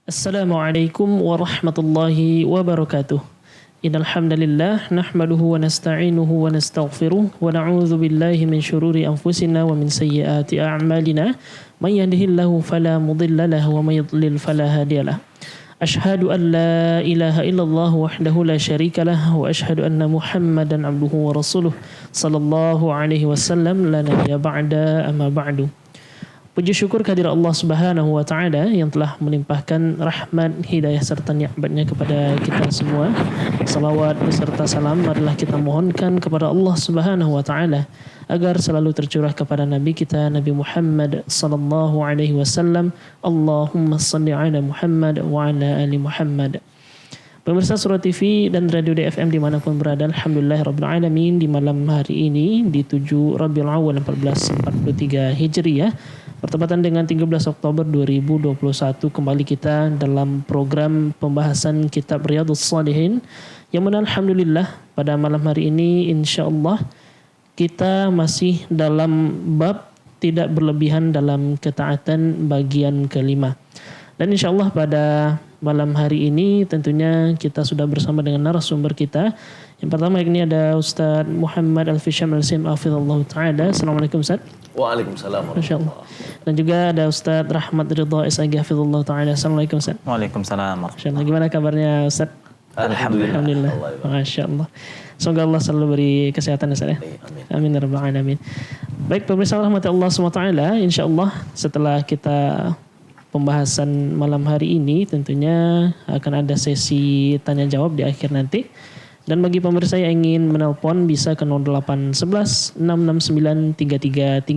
Assalamualaikum warahmatullahi wabarakatuh. Innal hamdalillah nahmaduhu wa nasta'inuhu wa nastaghfiruh wa na'udzu billahi min shururi anfusina wa min sayyiati a'malina. May yahdihillahu fala mudilla lahu wa may yudlil fala hadiyalah. Ashhadu an la ilaha illallah wahdahu la syarika lah wa ashhadu anna Muhammadan abduhu wa rasuluh sallallahu alaihi wasallam la nabiyya ba'da amma ba'du. Puji syukur kehadirat Allah Subhanahu wa taala yang telah melimpahkan rahmat, hidayah serta nikmat-Nya kepada kita semua. Salawat beserta salam marilah kita mohonkan kepada Allah Subhanahu wa taala agar selalu tercurah kepada nabi kita Nabi Muhammad sallallahu alaihi wasallam. Allahumma shalli ala Muhammad wa ala ali Muhammad. Pemirsa Surah TV dan Radio DFM dimanapun berada, alhamdulillahirabbil alamin, di malam hari ini di 7 Rabiul Awal 1443 Hijriah bertepatan dengan 13 Oktober 2021, kembali kita dalam program pembahasan kitab Riyadhus Shalihin yang mana alhamdulillah pada malam hari ini insyaallah kita masih dalam bab tidak berlebihan dalam ketaatan bagian kelima. Dan insyaallah pada malam hari ini tentunya kita sudah bersama dengan narasumber kita. Yang pertama ini ada Ustaz Muhammad Al-Fisham Al-Sim Hafizallahu Ta'ala. Assalamualaikum Ustaz. Waalaikumsalam. Masyaallah. Dan juga ada Ustaz Rahmat Ridha SAG Hafizallahu Ta'ala. Assalamualaikum Ustaz. Waalaikumsalam. Masyaallah. Gimana kabarnya Ustaz? Alhamdulillah. Masyaallah. Semoga Allah selalu beri kesehatan Ustaz ya. Amin ya rabbal alamin. Baik pemirsa rahmat Allah SWT, insyaallah setelah kita pembahasan malam hari ini tentunya akan ada sesi tanya jawab di akhir nanti. Dan bagi pemirsa yang ingin menelpon bisa ke 0811 669 3338,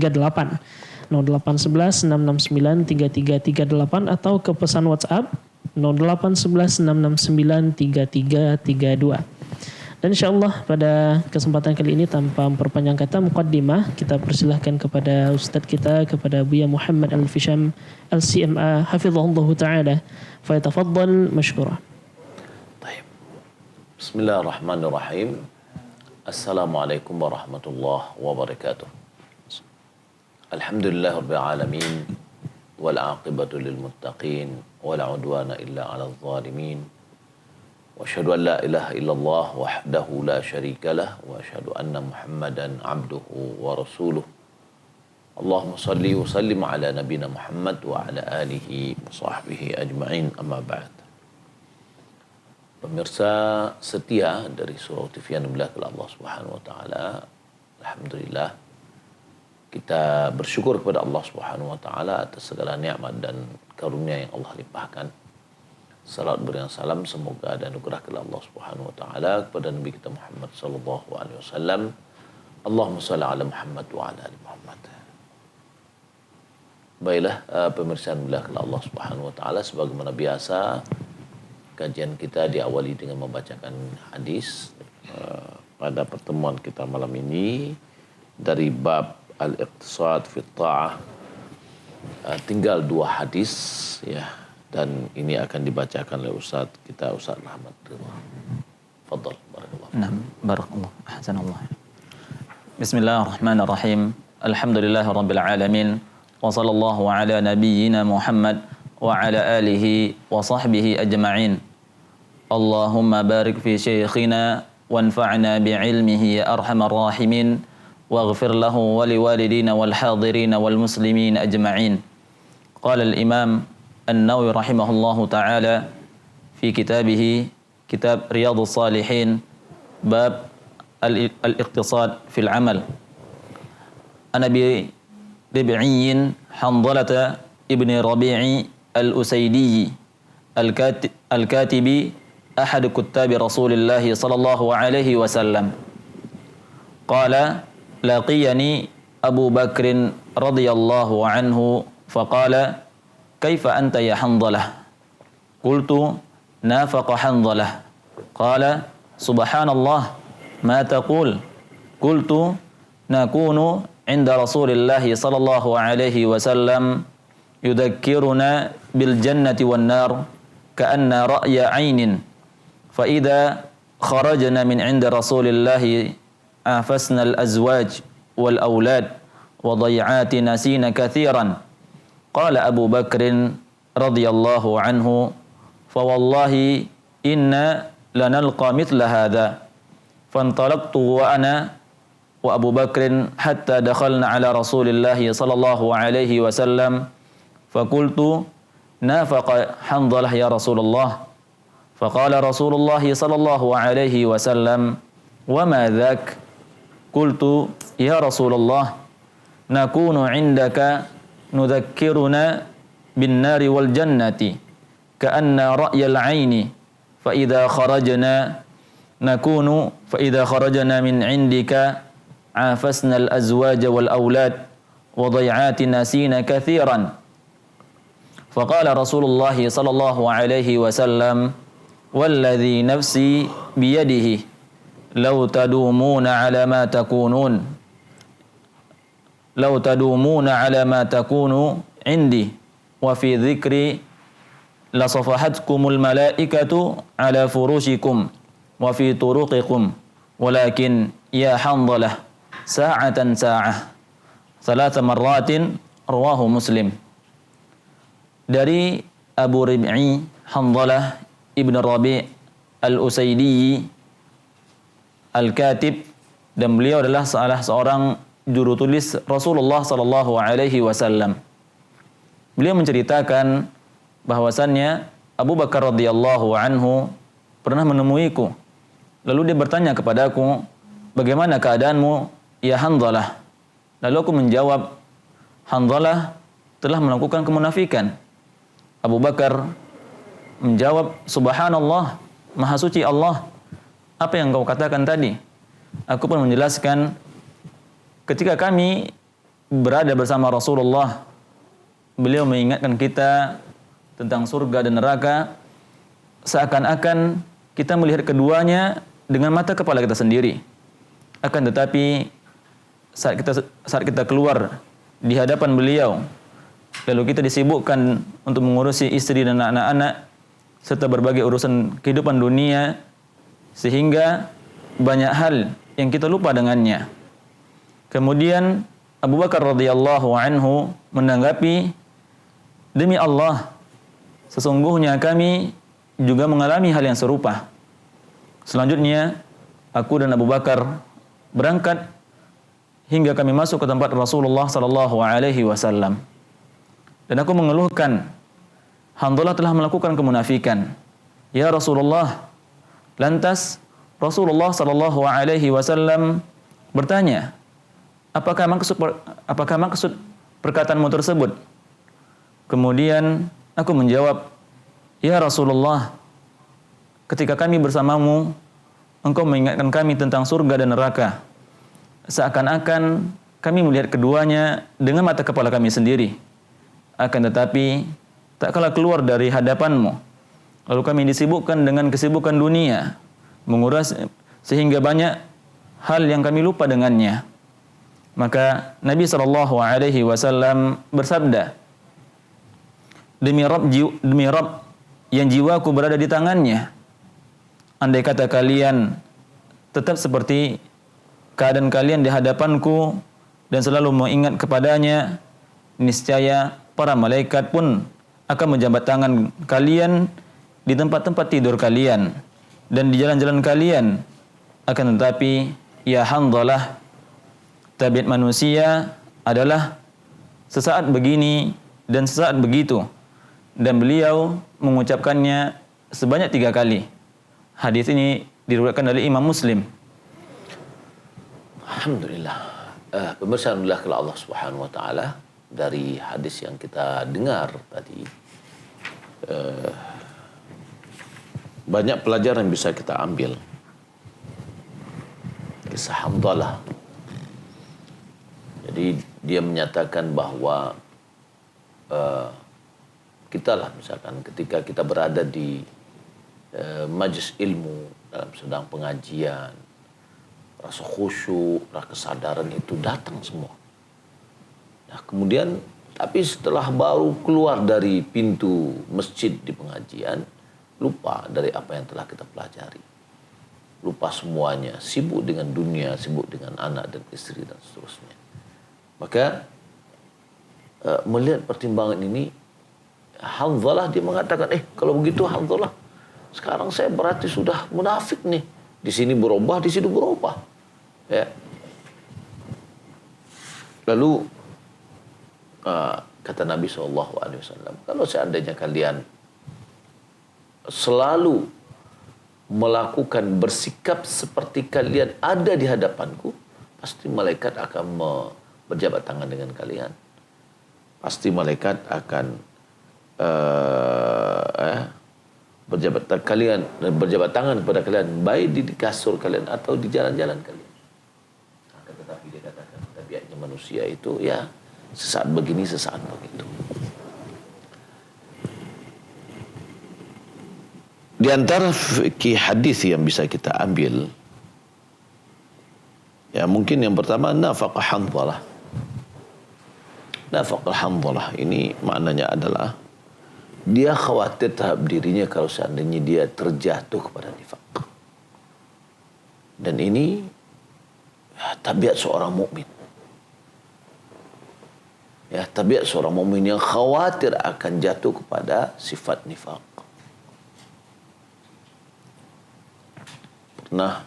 0811 669 3338 atau ke pesan WhatsApp 0811 669 3332. Dan insyaallah pada kesempatan kali ini tanpa memperpanjang kata muqaddimah, kita persilahkan kepada Ustadz kita, kepada Buya Muhammad Al-Fisham Al-CMA hafizahullahu ta'ala. Fayatafaddal mashkura. Baik. Bismillahirrahmanirrahim. Assalamualaikum warahmatullahi wabarakatuh. Alhamdulillahirabbil alamin wal 'aqibatu lil muttaqin wala 'udwana illa 'alal zalimin. وأشهد أن لا إله إلا الله وحده لا شريك له وأشهد أن محمدا عبده ورسوله اللهم صل وسلم على نبينا محمد وعلى آله وصحبه أجمعين أما بعد. Pemirsa setia dari Surah TV yang dimuliakan Allah Subhanahu wa taala, alhamdulillah kita bersyukur kepada Allah Subhanahu wa taala atas segala nikmat dan karunia yang Allah limpahkan. Salat beriang salam semoga dan anugerah kepada Allah Subhanahu wa taala kepada Nabi kita Muhammad sallallahu alaihi wasallam. Allahumma shalli ala Muhammad wa ala ali Muhammad. Baiklah pemirsa yang dimuliakan Allah Subhanahu wa taala, sebagaimana biasa kajian kita diawali dengan membacakan hadis. Pada pertemuan kita malam ini dari bab al-iqtisad fi ta'ah tinggal 2 hadis ya. Dan ini akan dibacakan oleh Ustaz kita, Ustaz Rahmat Ridha. Fadhal, barakallahu. Nah, barakallahu. Ahsanallah. Bismillahirrahmanirrahim. Alhamdulillahirabbil alamin. Wa sallallahu ala nabiyyina Muhammad wa ala alihi wa sahbihi ajma'in. Allahumma barik fi syekhina wanfa'na bi'ilmihi ya arhamar rahimin. Waghfir lahu wa liwalidina wal hadirina wal muslimin ajma'in. Qala al-imam An-Nawawi rahimahullahu ta'ala fi kitabih kitab Riyadhus Shalihin bab al-iqtisad fil amal. An Abi Rib'iyyin Hanzalah ibni Rabi'i al-Usaydi al-katibi ahad kuttabi Rasulillah sallallahu alaihi wasallam qala laqiyani Abu Bakr radhiyallahu anhu faqala kaifa anta ya Hanzalah? Qultu nafaqa Hanzalah. Qala subhanallah ma taqul? Qultu nakunu inda Rasulillah sallallahu alaihi wasallam yudhakkiruna bil jannati wan nar ka'anna ra'ya 'ainin fa idza kharajna min inda Rasulillah afasna al azwaj wal aulad wa dhay'ati nasina katsiran. Qala Abu Bakrin radhiyallahu anhu fawallahi inna lanalqa mithla hadha. Fantalaqtu wa ana wa Abu Bakrin hatta dakhalna ala Rasulillah sallallahu alaihi wasallam. Fakultu nafaqa Hanzalah ya Rasulullah. Faqala Rasulullah sallallahu alaihi wasallam, wa ma dhak? Qultu ya Rasulullah, nakunu indaka nudhakkiruna bin nari wal jannati ka'anna ra'yal 'aini fa idza kharajna min 'indika afasna al azwaj wal aulad wa dhay'atina sina katsiran. Faqala Rasulullah sallallahu alaihi wasallam, walladhi nafsi biyadihi law tadumuna ala ma takunu indi wa fi dhikri la safahatkumul malaikatu ala furushikum wa fi turuqikum walakin ya Hanzalah sa'atan sa'ah thalatha marratin, rawahu Muslim. Dari Abu Rib'i Hanzalah ibn Rabi' al-Usaidi al-Katib, dan beliau adalah salah seorang juru tulis Rasulullah sallallahu alaihi wasallam. Beliau menceritakan bahwasannya Abu Bakar radhiyallahu anhu pernah menemuiku. Lalu dia bertanya kepadaku, bagaimana keadaanmu ya Hanzalah? Lalu aku menjawab, Hanzalah telah melakukan kemunafikan. Abu Bakar menjawab, subhanallah, maha suci Allah, apa yang kau katakan tadi? Aku pun menjelaskan, ketika kami berada bersama Rasulullah, beliau mengingatkan kita tentang surga dan neraka, seakan-akan kita melihat keduanya dengan mata kepala kita sendiri. Akan tetapi saat kita keluar di hadapan beliau, lalu kita disibukkan untuk mengurusi istri dan anak-anak serta berbagai urusan kehidupan dunia, sehingga banyak hal yang kita lupa dengannya. Kemudian Abu Bakar radhiyallahu anhu menanggapi, demi Allah, sesungguhnya kami juga mengalami hal yang serupa. Selanjutnya aku dan Abu Bakar berangkat hingga kami masuk ke tempat Rasulullah sallallahu alaihi wasallam. Dan aku mengeluhkan, Hanzalah telah melakukan kemunafikan. Ya Rasulullah. Lantas Rasulullah sallallahu alaihi wasallam bertanya, apakah maksud perkataanmu tersebut? Kemudian aku menjawab, ya Rasulullah, ketika kami bersamamu, engkau mengingatkan kami tentang surga dan neraka. Seakan-akan kami melihat keduanya dengan mata kepala kami sendiri. Akan tetapi, tak kala keluar dari hadapanmu, lalu kami disibukkan dengan kesibukan dunia, menguras sehingga banyak hal yang kami lupa dengannya. Maka Nabi SAW bersabda, demi Rabb yang jiwaku berada di tangannya, andai kata kalian tetap seperti keadaan kalian di hadapanku dan selalu mengingat kepadanya, niscaya para malaikat pun akan menjabat tangan kalian di tempat-tempat tidur kalian dan di jalan-jalan kalian. Akan tetapi, ya Hanzalah, tabiat manusia adalah sesaat begini dan sesaat begitu. Dan beliau mengucapkannya sebanyak 3 kali. Hadis ini diriwayatkan oleh Imam Muslim. Alhamdulillah. Pemirsa kalau Allah Subhanahu wa taala, dari hadis yang kita dengar tadi, banyak pelajaran yang bisa kita ambil. Kisah Hanzalah. Jadi dia menyatakan bahwa kita lah misalkan ketika kita berada di majlis ilmu, dalam sedang pengajian, rasa khusyuk, rasa kesadaran itu datang semua. Nah, kemudian tapi setelah baru keluar dari pintu masjid di pengajian, lupa dari apa yang telah kita pelajari. Lupa semuanya, sibuk dengan dunia, sibuk dengan anak dan istri dan seterusnya. Maka melihat pertimbangan ini, Hanzalah dia mengatakan, kalau begitu Hanzalah, sekarang saya berarti sudah munafik nih. Di sini berubah, di situ berubah. Ya. Lalu kata Nabi SAW, kalau seandainya kalian selalu melakukan bersikap seperti kalian ada di hadapanku, pasti malaikat akan berjabat tangan dengan kalian. Pasti malaikat akan berjabat tangan kepada kalian, baik di kasur kalian atau di jalan-jalan kalian. Tetapi dia katakan tabiatnya manusia itu ya sesaat begini, sesaat begitu. Di antara fikih hadis yang bisa kita ambil, ya mungkin yang pertama nafaqah Hanzalah. Nafaqah Hanzalah ini maknanya adalah dia khawatir terhadap dirinya kalau seandainya dia terjatuh kepada nifaq. Dan ini tabiat seorang mukmin. Ya, tabiat seorang mukmin yang khawatir akan jatuh kepada sifat nifaq. Pernah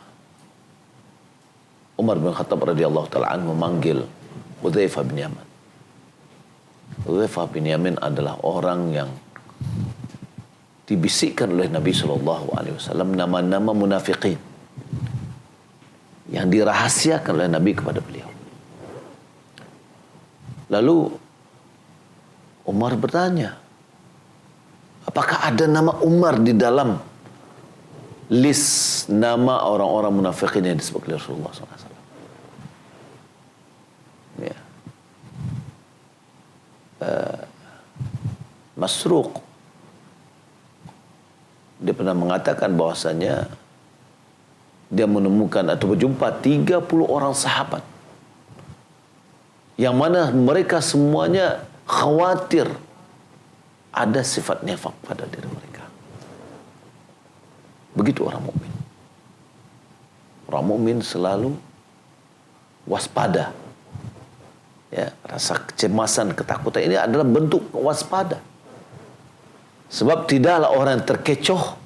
Umar bin Khattab radhiyallahu taala anhu memanggil Hudzaifah bin Yaman. Hudzaifah bin Yaman adalah orang yang dibisikkan oleh Nabi SAW nama-nama munafiqin yang dirahasiakan oleh Nabi kepada beliau. Lalu Umar bertanya, apakah ada nama Umar di dalam list nama orang-orang munafiqin yang disebut oleh Rasulullah SAW? Ya. Masruq dia pernah mengatakan bahwasanya dia menemukan atau berjumpa 30 orang sahabat yang mana mereka semuanya khawatir ada sifat nifaq pada diri mereka. Begitu orang mukmin. Orang mukmin selalu waspada. Ya, rasa kecemasan, ketakutan ini adalah bentuk waspada. Sebab tidaklah orang yang terkecoh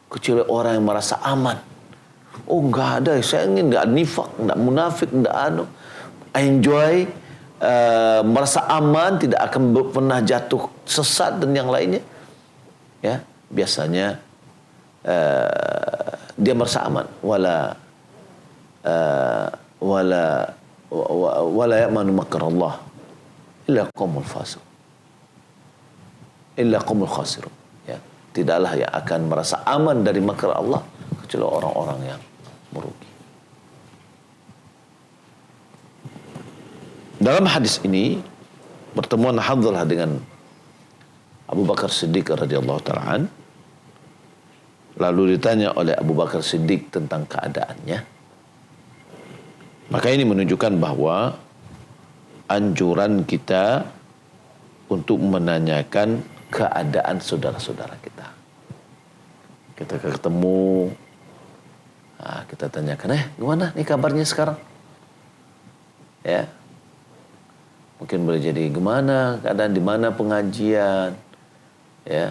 kecuali orang yang merasa aman. Oh, enggak ada, saya ingin enggak nifaq, enggak munafik, enggak enjoy, merasa aman, tidak akan pernah jatuh sesat dan yang lainnya. Ya, biasanya dia merasa aman. Wala ya'manu makrallah illa qaumul fasiq. Illa qaumul khasirun. Ya, tidaklah yang akan merasa aman dari makar Allah kecuali orang-orang yang merugi. Dalam hadis ini pertemuan Hanzalah dengan Abu Bakar Siddiq radhiyallahu ta'ala an, lalu ditanya oleh Abu Bakar Siddiq tentang keadaannya. Maka ini menunjukkan bahwa anjuran kita untuk menanyakan keadaan saudara-saudara kita. Kita ketemu, kita tanyakan, gimana nih kabarnya sekarang? Ya, mungkin boleh jadi gimana keadaan, di mana pengajian, ya,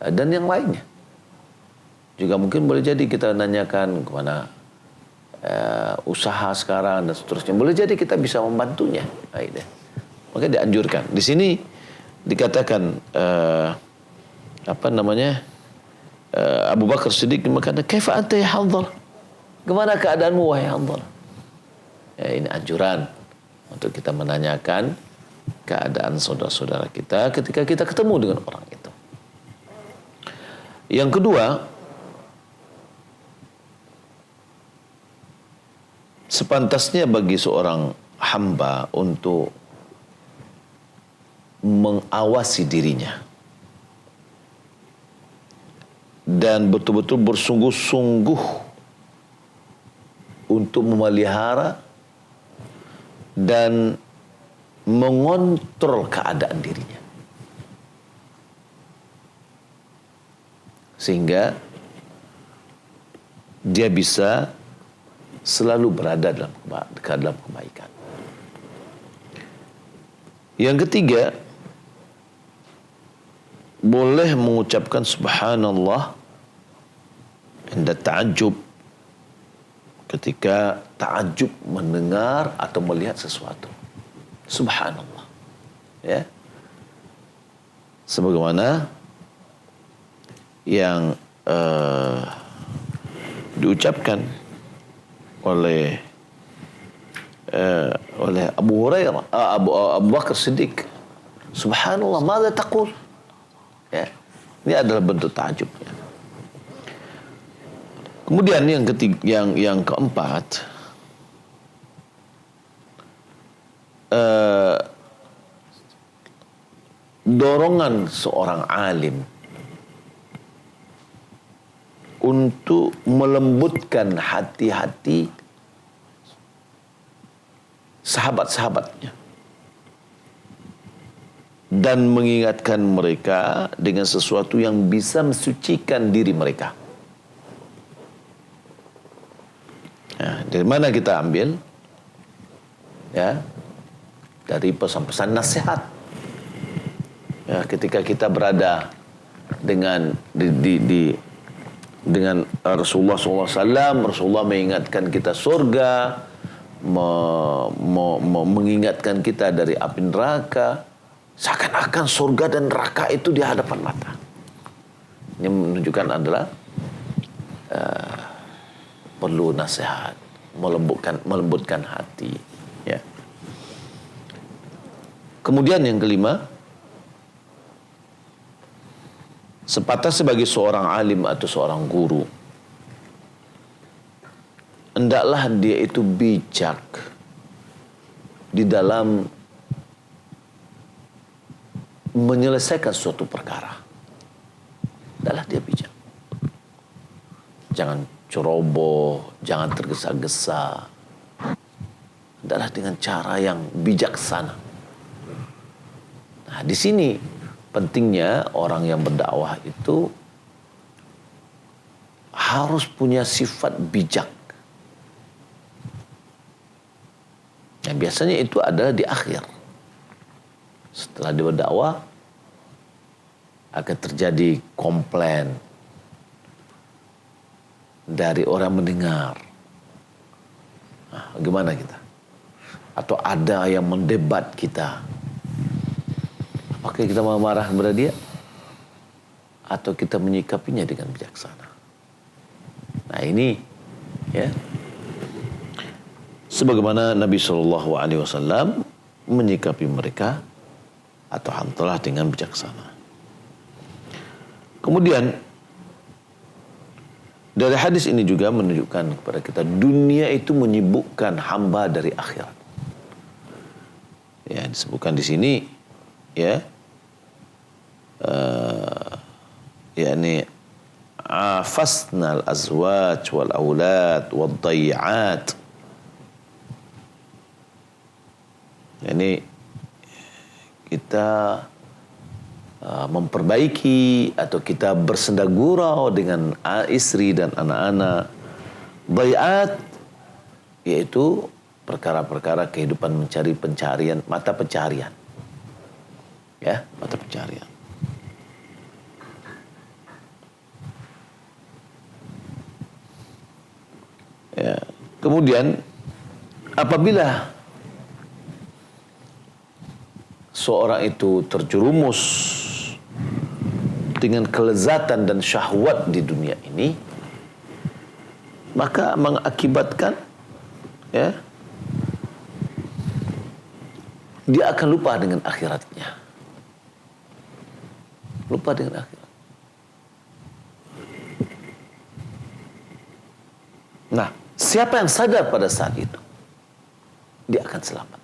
dan yang lainnya. Juga mungkin boleh jadi kita tanyakan kemana usaha sekarang dan seterusnya. Boleh jadi kita bisa membantunya. Maka dianjurkan. Di sini dikatakan Abu Bakar Siddiq berkata, "Kaifa anta ya Hanzalah?" Gimana keadaanmu wahai Hanzalah? Ya, ini anjuran untuk kita menanyakan keadaan saudara-saudara kita ketika kita ketemu dengan orang itu. Yang kedua, sepantasnya bagi seorang hamba untuk mengawasi dirinya dan betul-betul bersungguh-sungguh untuk memelihara dan mengontrol keadaan dirinya sehingga dia bisa selalu berada dalam kebaikan. Yang ketiga, boleh mengucapkan subhanallah inda ta'ajjub, ketika ta'ajjub mendengar atau melihat sesuatu. Subhanallah. Ya. Sebagaimana yang diucapkan oleh Abu Hurairah, Abu Bakar Siddiq. Subhanallah, mada taqul? Ya. Ini adalah bentuk ta'ajub. Ya. Kemudian yang ketiga, yang keempat, dorongan seorang alim untuk melembutkan hati-hati sahabat-sahabatnya dan mengingatkan mereka dengan sesuatu yang bisa mensucikan diri mereka. Nah, dari mana kita ambil? Ya, dari pesan-pesan nasihat. Ya, ketika kita berada dengan dengan Rasulullah SAW, Rasulullah mengingatkan kita surga, mengingatkan kita dari api neraka, seakan-akan surga dan neraka itu di hadapan mata. Ini menunjukkan adalah perlu nasihat, melembutkan hati. Ya. Kemudian yang kelima, sepatah sebagai seorang alim atau seorang guru, hendaklah dia itu bijak di dalam menyelesaikan suatu perkara. Hendaklah dia bijak. Jangan ceroboh, jangan tergesa-gesa. Hendaklah dengan cara yang bijaksana. Nah, di sini pentingnya orang yang berdakwah itu harus punya sifat bijak. Yang biasanya itu adalah di akhir. Setelah dia berdakwah, akan terjadi komplain dari orang mendengar. Nah, bagaimana kita? Atau ada yang mendebat kita. Apakah kita mau marah kepada dia? Atau kita menyikapinya dengan bijaksana? Nah ini, ya, sebagaimana Nabi SAW menyikapi mereka atau hantalah dengan bijaksana. Kemudian dari hadis ini juga menunjukkan kepada kita dunia itu menyibukkan hamba dari akhirat. Ya, disebutkan di sini, ya, yakni afasnal azwaj wal aulad wal dayi'at. Yani kita memperbaiki atau kita bersenda gurau dengan istri dan anak-anak. Dayi'at yaitu perkara-perkara kehidupan mencari pencarian, mata pencarian. Ya, mata pencarian. Ya. Kemudian apabila seorang itu terjerumus dengan kelezatan dan syahwat di dunia ini, maka mengakibatkan, ya, dia akan lupa dengan akhiratnya. Lupa dengan akhirat. Nah, siapa yang sadar pada saat itu, dia akan selamat.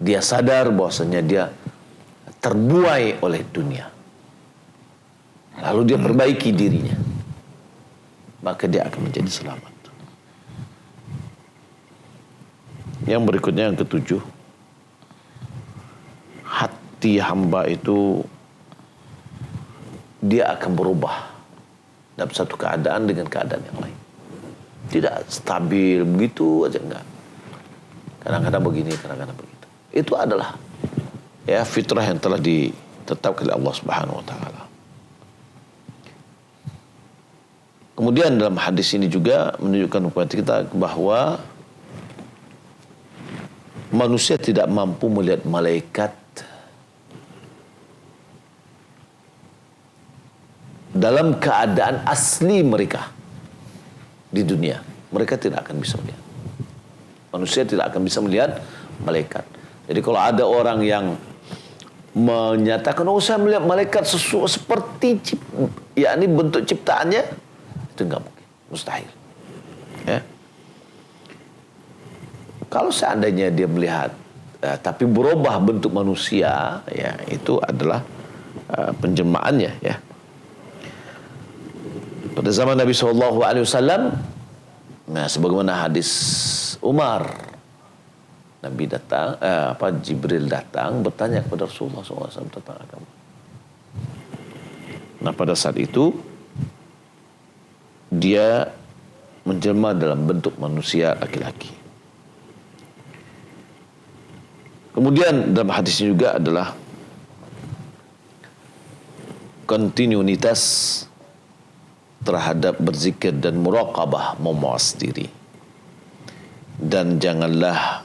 Dia sadar bahwasanya dia terbuai oleh dunia. Lalu dia perbaiki dirinya. Maka dia akan menjadi selamat. Yang berikutnya, yang ketujuh, hati hamba itu dia akan berubah dalam satu keadaan dengan keadaan yang lain. Tidak stabil begitu aja, enggak. Kadang-kadang begini, kadang-kadang begitu. Itu adalah, ya, fitrah yang telah ditetapkan oleh Allah Subhanahu wa taala. Kemudian dalam hadis ini juga menunjukkan kepada kita bahwa manusia tidak mampu melihat malaikat dalam keadaan asli mereka di dunia. Mereka tidak akan bisa melihat. Manusia tidak akan bisa melihat malaikat. Jadi kalau ada orang yang menyatakan, oh saya melihat malaikat seperti yakni bentuk ciptaannya, itu enggak mungkin, mustahil. Ya. Kalau seandainya dia melihat tapi berubah bentuk manusia, ya itu adalah penjelmaannya, ya. Pada zaman Nabi SAW, nah sebagaimana hadis Umar, Nabi datang, Jibril datang bertanya kepada Rasulullah SAW tentang agama. Nah pada saat itu dia menjelma dalam bentuk manusia laki-laki. Kemudian dalam hadisnya juga adalah kontinuitas terhadap berzikir dan muraqabah, memuas diri. Dan janganlah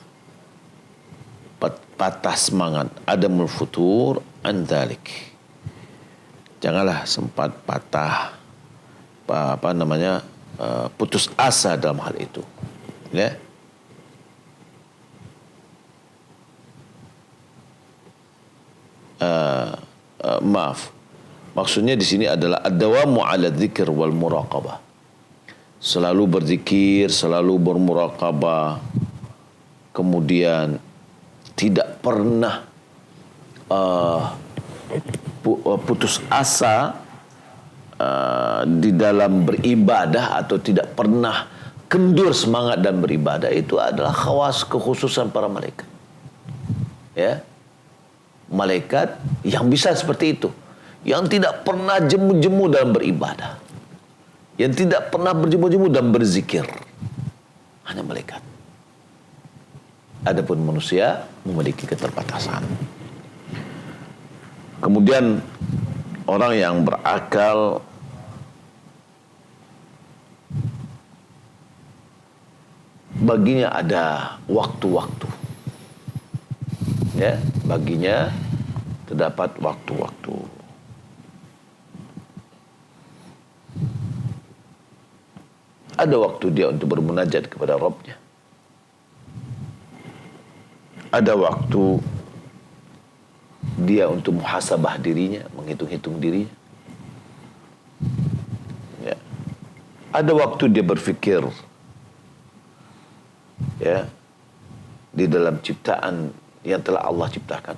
patah semangat, adamul futur an dzalik. Janganlah sempat patah putus asa dalam hal itu. Ya. Maaf. Maksudnya di sini adalah ad-dawamu 'ala dzikr wal muraqabah. Selalu berzikir, selalu bermuraqabah. Kemudian tidak pernah putus asa di dalam beribadah, atau tidak pernah kendur semangat dan beribadah. Itu adalah khawas, kekhususan para malaikat. Ya. Malaikat yang bisa seperti itu, yang tidak pernah jemu-jemu dalam beribadah, yang tidak pernah berjemu-jemu dalam berzikir. Hanya malaikat. Adapun manusia memiliki keterbatasan. Kemudian orang yang berakal baginya ada waktu-waktu. Ya, baginya terdapat waktu-waktu. Ada waktu dia untuk bermunajat kepada Rabb-Nya. Ada waktu dia untuk muhasabah dirinya, menghitung-hitung dirinya. Ya. Ada waktu dia berfikir, ya, di dalam ciptaan yang telah Allah ciptakan.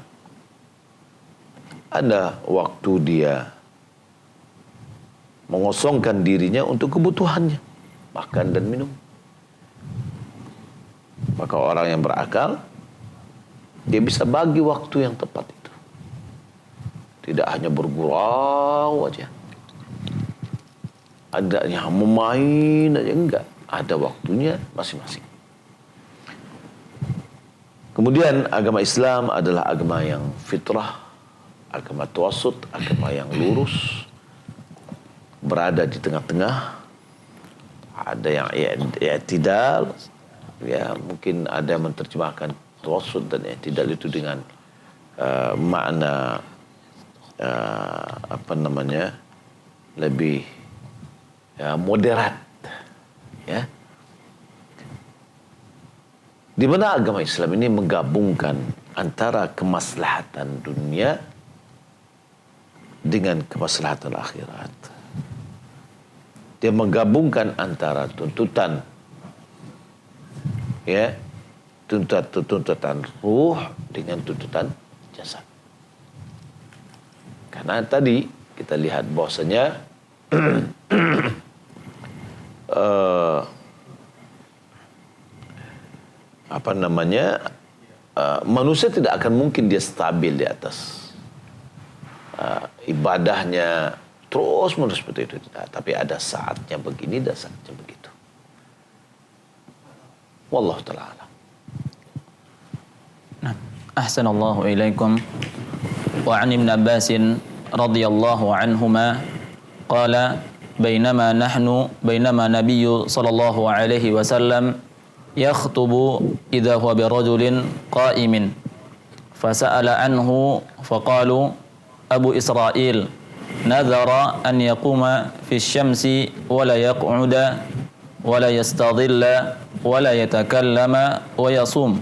Ada waktu dia mengosongkan dirinya untuk kebutuhannya, makan dan minum. Maka orang yang berakal, dia bisa bagi waktu yang tepat itu. Tidak hanya bergurau aja, ada yang memain aja, enggak. Ada waktunya masing-masing. Kemudian agama Islam adalah agama yang fitrah, agama tawassut, agama yang lurus, berada di tengah-tengah. Ada yang i'tidal, ya mungkin ada yang menerjemahkan tawassut dan i'tidal itu dengan makna lebih moderat, ya. Di mana agama Islam ini menggabungkan antara kemaslahatan dunia dengan kemaslahatan akhirat. Dia menggabungkan antara tuntutan, ya, tuntutan ruh dengan tuntutan jasad. Karena tadi kita lihat bahwasanya manusia tidak akan mungkin dia stabil di atas ibadahnya terus menerus seperti itu. Tapi ada saatnya begini dan saatnya begitu. Wallahu ta'ala alam. Ahsanallahu ilaikum. wa 'an Ibn Abbas radhiyallahu anhuma qala bainama nabiyyu sallallahu alaihi wasallam yakhtubu idza huwa birajulin qa'imin fasa'ala anhu faqalu Abu Israil nadhara an yaquma fi syamsi wa la yaq'uda wa la yastadhilla wa la yatakallama wa yasum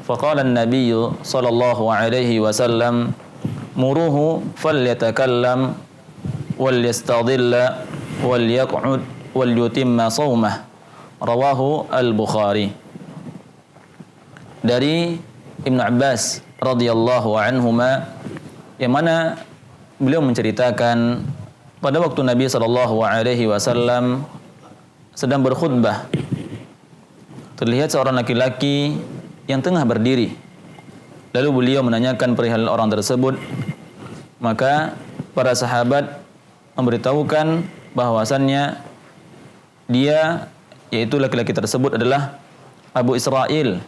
faqala an-nabiy sallallahu alaihi wasallam muruhu falyatakallam wal yastadhilla wal yaq'ud wal yutimma shaumah rawahu al-Bukhari. Dari Ibnu Abbas radhiyallahu anhuma yang mana beliau menceritakan pada waktu Nabi sallallahu alaihi wasallam sedang berkhutbah, terlihat seorang laki-laki yang tengah berdiri. Lalu beliau menanyakan perihal orang tersebut, maka para sahabat memberitahukan bahwasannya dia, yaitu laki-laki tersebut adalah Abu Israil,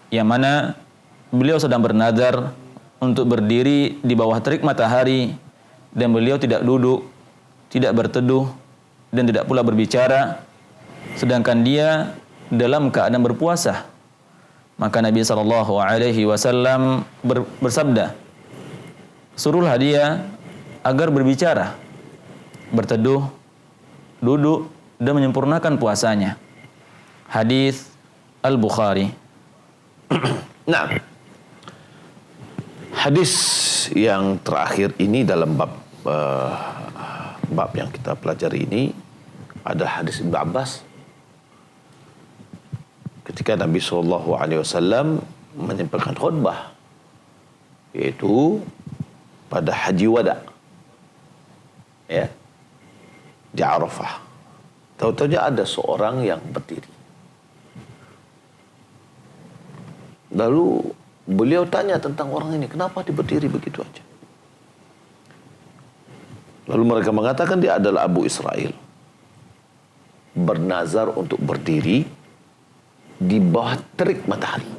yang mana beliau sedang bernazar untuk berdiri di bawah terik matahari dan beliau tidak duduk, tidak berteduh dan tidak pula berbicara, sedangkan dia dalam keadaan berpuasa. Maka Nabi SAW bersabda, suruhlah dia agar berbicara, berteduh, duduk dan menyempurnakan puasanya. Hadis Al-Bukhari. Nah, hadis yang terakhir ini dalam bab yang kita pelajari ini adalah hadis Ibnu Abbas ketika Nabi SAW menyampaikan khutbah, yaitu pada Haji Wada, ya, di Arafah. Tahu-tahu ada seorang yang berdiri. Lalu beliau tanya tentang orang ini, kenapa dia berdiri begitu aja? Lalu mereka mengatakan dia adalah Abu Israil, bernazar untuk berdiri di bawah terik matahari,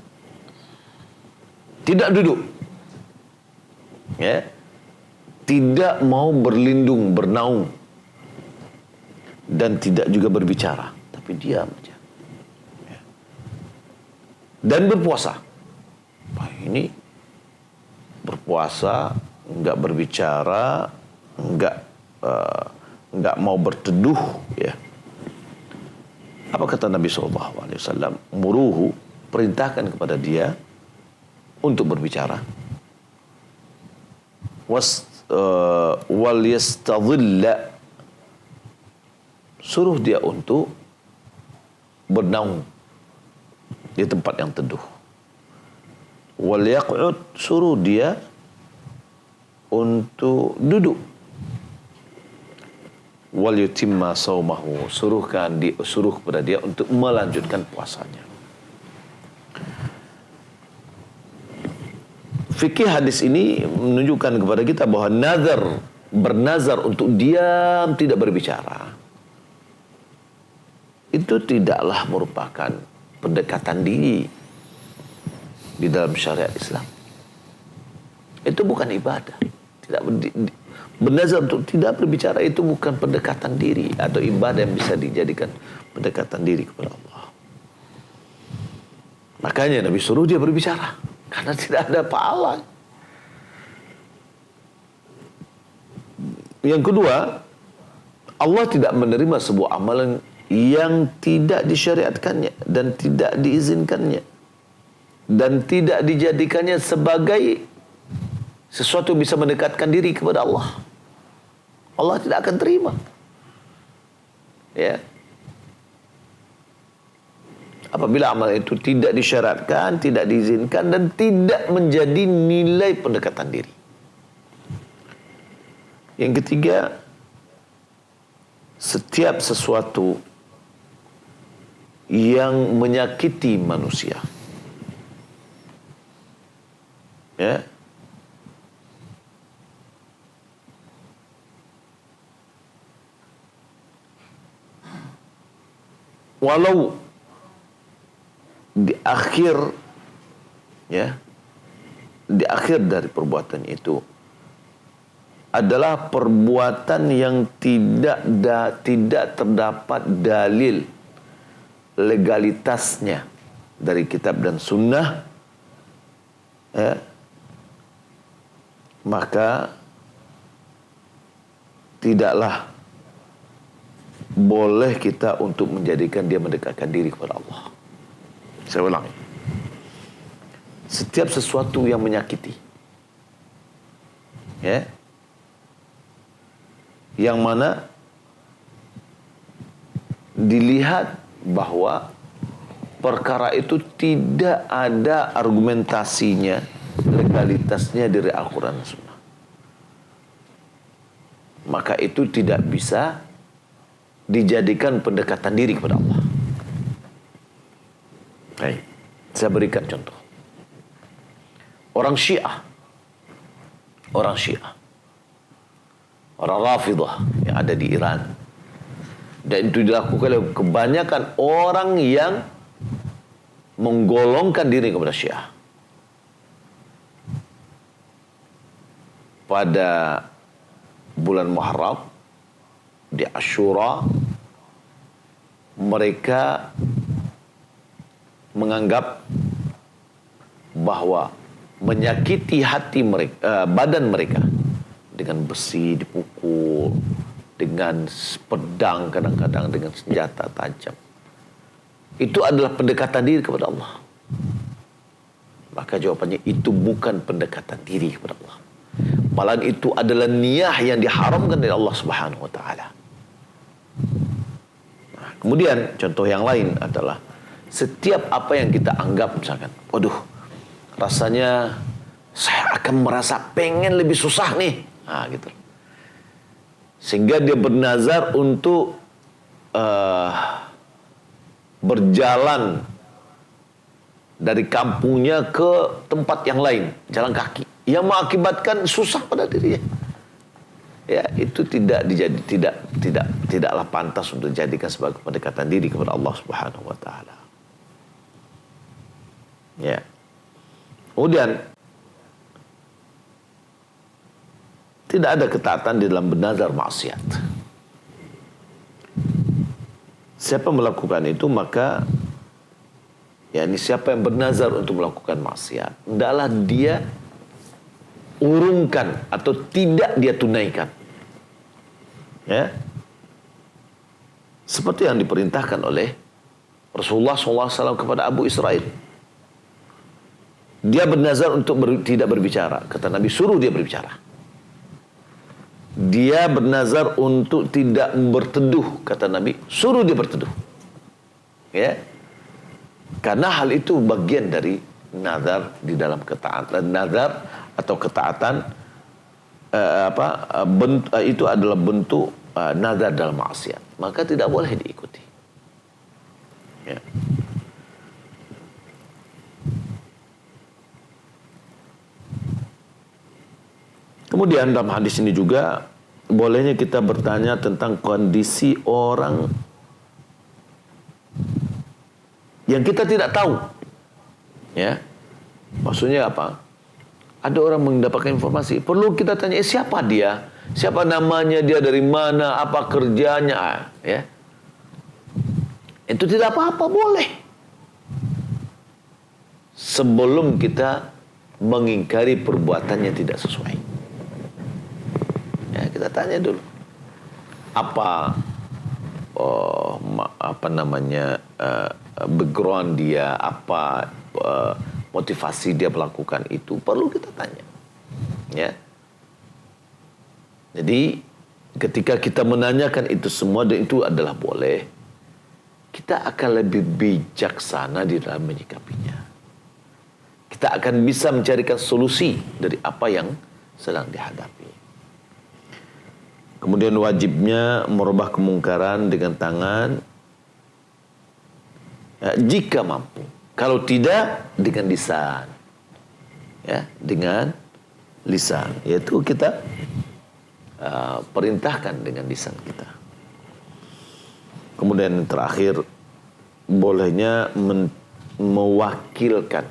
tidak duduk, ya, tidak mau berlindung, bernaung, dan tidak juga berbicara, tapi diam saja, ya, dan berpuasa. Wah, ini berpuasa, enggak berbicara, enggak mau berteduh, ya. Apa kata Nabi SAW? Muruhu, perintahkan kepada dia untuk berbicara. Wal yastadhilla, suruh dia untuk bernaung di tempat yang teduh. Wal yaq'ud, suruh dia untuk duduk. Wal yutimma saumahu, suruh kepada dia untuk melanjutkan puasanya. Fikih hadis ini menunjukkan kepada kita bahwa bernazar untuk diam, tidak berbicara, itu tidaklah merupakan pendekatan diri di dalam syariat Islam. Itu bukan ibadah. Bernazar untuk tidak berbicara itu bukan pendekatan diri atau ibadah yang bisa dijadikan pendekatan diri kepada Allah. Makanya Nabi suruh dia berbicara, karena tidak ada pahala. Yang kedua, Allah tidak menerima sebuah amalan yang tidak disyariatkannya dan tidak diizinkannya dan tidak dijadikannya sebagai sesuatu yang bisa mendekatkan diri kepada Allah. Allah tidak akan terima. Ya. Apabila amal itu tidak disyaratkan, tidak diizinkan, dan tidak menjadi nilai pendekatan diri. Yang ketiga, setiap sesuatu yang menyakiti manusia, ya, walau di akhir, ya, di akhir dari perbuatan itu adalah perbuatan yang tidak terdapat dalil legalitasnya dari kitab dan sunnah, maka tidaklah boleh kita untuk menjadikan dia mendekatkan diri kepada Allah. Saya ulangi. Setiap sesuatu yang menyakiti, yang mana dilihat bahwa perkara itu tidak ada argumentasinya, legalitasnya dari Al-Quran dan Sunnah, maka itu tidak bisa dijadikan pendekatan diri kepada Allah. Baik, saya berikan contoh. Orang Syiah, orang Rafidah yang ada di Iran, dan itu dilakukan oleh kebanyakan orang yang menggolongkan diri kepada Syiah. Pada bulan Muharram, di Asyura, mereka menganggap bahwa menyakiti hati mereka, badan mereka, dengan besi dipukul, dengan pedang, kadang-kadang dengan senjata tajam, itu adalah pendekatan diri kepada Allah. Maka jawabannya, itu bukan pendekatan diri kepada Allah, malahan itu adalah niyah yang diharamkan dari Allah Subhanahu wa taala. Nah, kemudian contoh yang lain adalah setiap apa yang kita anggap, misalkan, waduh, rasanya saya akan merasa pengen lebih susah nih, nah gitu, sehingga dia bernazar untuk berjalan dari kampungnya ke tempat yang lain, jalan kaki, yang mengakibatkan susah pada dirinya. Ya, itu tidaklah pantas untuk dijadikan sebagai pendekatan diri kepada Allah Subhanahu wa taala. Ya. Kemudian tidak ada ketaatan di dalam bernazar maksiat. Siapa melakukan itu, maka siapa yang bernazar untuk melakukan maksiat, hendaklah dia urungkan atau tidak dia tunaikan. Ya. Seperti yang diperintahkan oleh Rasulullah SAW kepada Abu Israel. Dia bernazar untuk tidak berbicara. Kata Nabi, suruh dia berbicara. Dia bernazar untuk tidak berteduh. Kata Nabi, suruh dia berteduh. Ya. Karena hal itu bagian dari nazar di dalam ketaatan. Nazar atau ketaatan itu adalah bentuk nazar dalam maksiat. Maka tidak boleh diikuti. Ya. Kemudian dalam hadis ini juga bolehnya kita bertanya tentang kondisi orang yang kita tidak tahu. Ya. Maksudnya apa? Ada orang mendapatkan informasi, perlu kita tanya, siapa dia? Siapa namanya, dia dari mana, apa kerjanya, ya. Itu tidak apa-apa, boleh. Sebelum kita mengingkari perbuatannya tidak sesuai. Ya, kita tanya dulu. Apa background dia, apa motivasi dia melakukan itu, perlu kita tanya. Ya. Jadi ketika kita menanyakan itu semua, dan itu adalah boleh, kita akan lebih bijaksana di dalam menyikapinya. Kita akan bisa mencarikan solusi dari apa yang sedang dihadapi. Kemudian wajibnya merubah kemungkaran dengan tangan, jika mampu. Kalau tidak, dengan lisan. Ya, dengan lisan. Yaitu kita perintahkan dengan lisan kita. Kemudian terakhir, bolehnya mewakilkan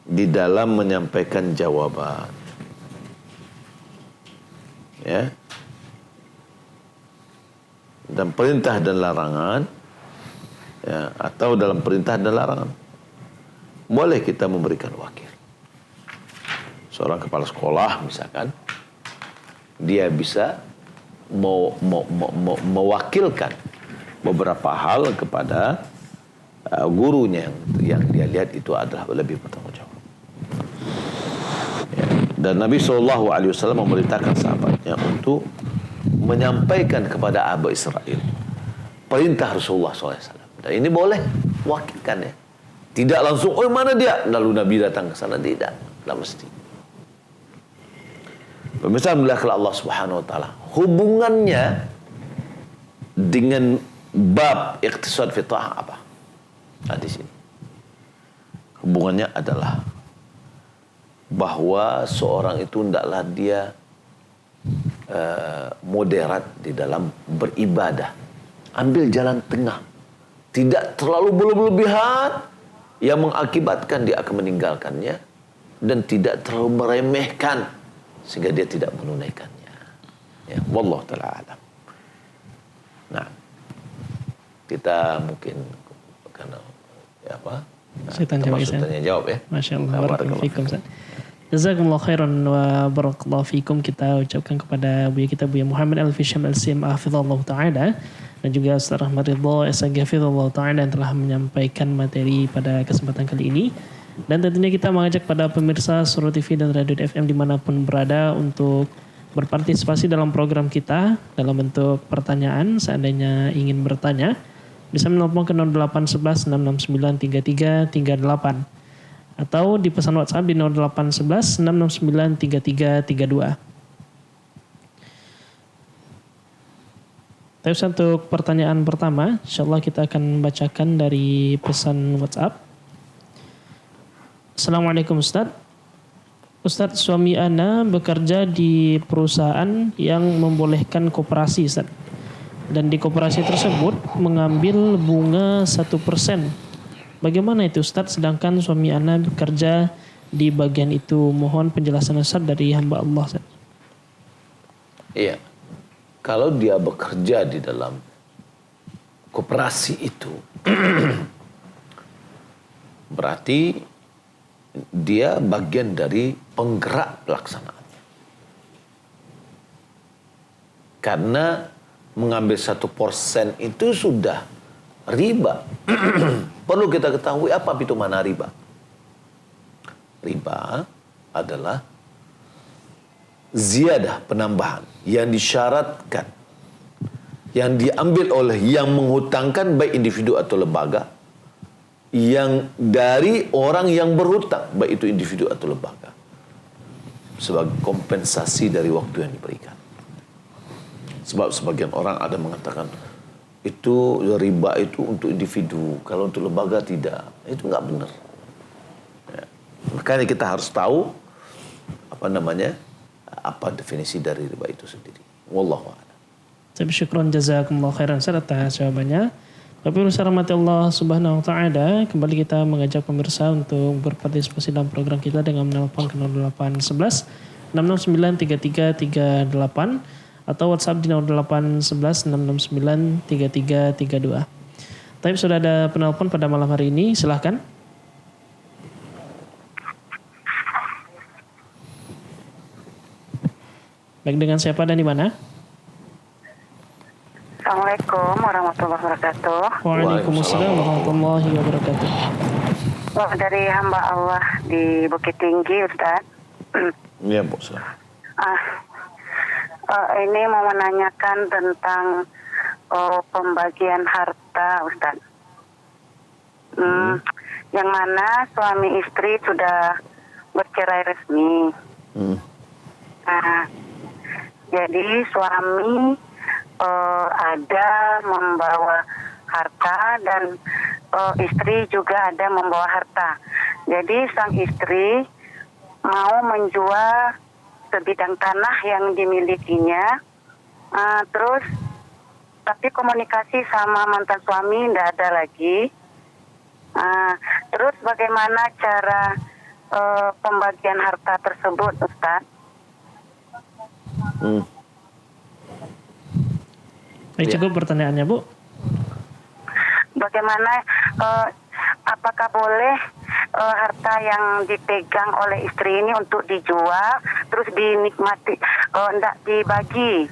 di dalam menyampaikan jawaban. ya, dan perintah dan larangan, ya, atau dalam perintah dan larangan, boleh kita memberikan wakil. Seorang kepala sekolah misalkan, dia bisa mewakilkan beberapa hal kepada gurunya yang dia lihat itu adalah lebih bertanggung jawab. Ya. Dan Nabi SAW memerintahkan sahabatnya untuk menyampaikan kepada Bani Israel perintah Rasulullah SAW. Dan ini boleh wakilkan, ya. Tidak langsung, oh mana dia? Lalu Nabi datang ke sana, tidak mesti. Pemirsa melihat Allah Subhanahu Wa Taala, hubungannya dengan bab iqtisad fi ta'ah apa? Nah, di sini hubungannya adalah bahwa seorang itu hendaklah dia moderat di dalam beribadah, ambil jalan tengah, tidak terlalu berlebihan yang mengakibatkan dia akan meninggalkannya, dan tidak terlalu meremehkan sehingga dia tidak menunaikannya. Ya, wallahu taala alam. Nah, kita mungkin karena ya apa? Saya tanya jawab ya. Masya Allah. Barakallahu fikum. Jazakumullah khairan wa barakallahu fikum. Kita ucapkan kepada Buya kita, Buya Muhammad Al-Fisham Al-Sim hafizallahu ta'ala, dan juga Ustaz Rahmat Ridha SAG hafizallahu ta'ala yang telah menyampaikan materi pada kesempatan kali ini. Dan tentunya kita mengajak pada pemirsa Suara TV dan Radio FM dimanapun berada untuk berpartisipasi dalam program kita dalam bentuk pertanyaan. Seandainya ingin bertanya, bisa menelpon ke 0811 669 3338 atau di pesan WhatsApp di 0811 669 3332. Tapi untuk pertanyaan pertama, insyaallah kita akan bacakan dari pesan WhatsApp. Assalamualaikum Ustaz. Ustaz, suami ana bekerja di perusahaan yang membolehkan koperasi, Ustaz. Dan di koperasi tersebut mengambil bunga 1%. Bagaimana itu Ustaz? Sedangkan suami ana bekerja di bagian itu. Mohon penjelasan Ustaz dari hamba Allah, Ustaz. Iya. Kalau dia bekerja di dalam koperasi itu berarti dia bagian dari penggerak pelaksanaannya. Karena mengambil 1% itu sudah riba. Perlu kita ketahui apa itu mana riba. Riba adalah ziyadah, penambahan yang disyaratkan, yang diambil oleh yang menghutangkan, baik individu atau lembaga, yang dari orang yang berhutang, baik itu individu atau lembaga, sebagai kompensasi dari waktu yang diberikan. Sebab sebagian orang ada mengatakan itu riba itu untuk individu, kalau untuk lembaga tidak. Itu nggak benar. Ya. Makanya kita harus tahu apa definisi dari riba itu sendiri. Wallahu a'lam. Syukran jazakumullah khairan atas jawabannya. Tapi bersama rahmat Allah Subhanahu wa taala, kembali kita mengajak pemirsa untuk berpartisipasi dalam program kita dengan menelpon ke 0811 669 3338 atau WhatsApp di 0811 669 3332. Tapi sudah ada penelpon pada malam hari ini, silahkan. Baik, dengan siapa dan di mana? Assalamualaikum warahmatullahi wabarakatuh. Waalaikumsalam warahmatullahi wabarakatuh. Dari hamba Allah di Bukit Tinggi, Ustaz. Iya, Bu. Ini mau menanyakan tentang pembagian harta, Ustaz. Yang mana suami istri sudah bercerai resmi. Nah, jadi suami ada membawa harta dan istri juga ada membawa harta. Jadi sang istri mau menjual sebidang tanah yang dimilikinya, terus tapi komunikasi sama mantan suami tidak ada lagi. Terus bagaimana cara pembagian harta tersebut, Ustaz? Baik, Ya. cukup pertanyaannya, Bu. Bagaimana apakah boleh harta yang dipegang oleh istri ini untuk dijual terus dinikmati, tidak dibagi,